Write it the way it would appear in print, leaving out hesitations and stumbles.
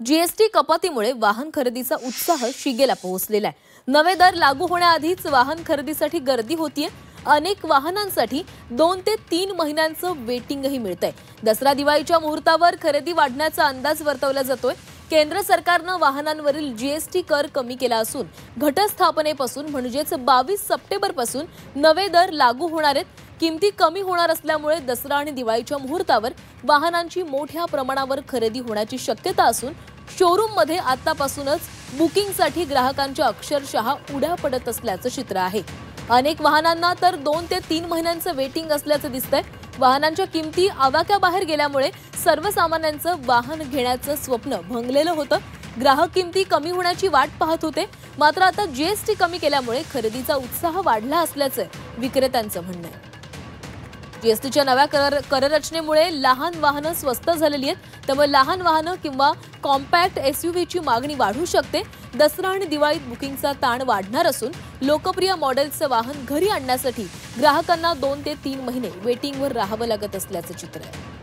GST कपातीमुळे वाहन खरेदीचा उत्साह शिगेला पोहोचलेला आहे। नवे दर लागू होण्याआधीच वाहन खरेदीसाठी गर्दी होतीये। अनेक वाहनांसाठी 2 ते 3 महिन्यांचं वेटिंगही मिळतंय। दसरा दिवाळीच्या मुहूर्तावर खरेदी वाढण्याचा अंदाज वर्तवला जातोय। केंद्र सरकारनं वाहनांवरील जीएसटी कर कमी केला असून घटस्थापनेपासून म्हणजेच 22 सप्टेंबरपासून नवे दर लागू होणार आहेत। किमती कमी होणार असल्यामुळे दसरा आणि दिवाळीच्या मुहूर्तावर वाहनांची मोठ्या प्रमाणावर खरेदी होण्याची शक्यता असून शोरूममध्ये आतापासूनच बुकिंगसाठी ग्राहकांच्या अक्षरशः उड्या पडत असल्याचं चित्र आहे। अनेक वाहनांना तर 2 ते 3 महिन्यांचं वेटिंग असल्याचं दिसतंय। वाहनांच्या किमती आवाक्याबाहेर गेल्यामुळे सर्वसामान्यांचं वाहन घेण्याचं स्वप्न भंगलेलं होतं। ग्राहक किमती कमी होण्याची वाट पाहत होते, मात्र आता जीएसटी कमी केल्यामुळे खरेदीचा उत्साह वाढला असल्याचं विक्रेत्यांचं म्हणणं आहे। जीएसटीच्या नव्या कररचनेमुळे लहान वाहनं स्वस्त झालेली आहेत, त्यामुळे लहान वाहनं किंवा कॉम्पॅक्ट एसयूव्हीची मागणी वाढू शकते। दसरा आणि दिवाळीत बुकिंगचा ताण वाढणार असून लोकप्रिय मॉडेल्सचं वाहन घरी आणण्यासाठी ग्राहकांना 2 ते 3 महिने वेटिंगवर राहावं लागत असल्याचं चित्र आहे।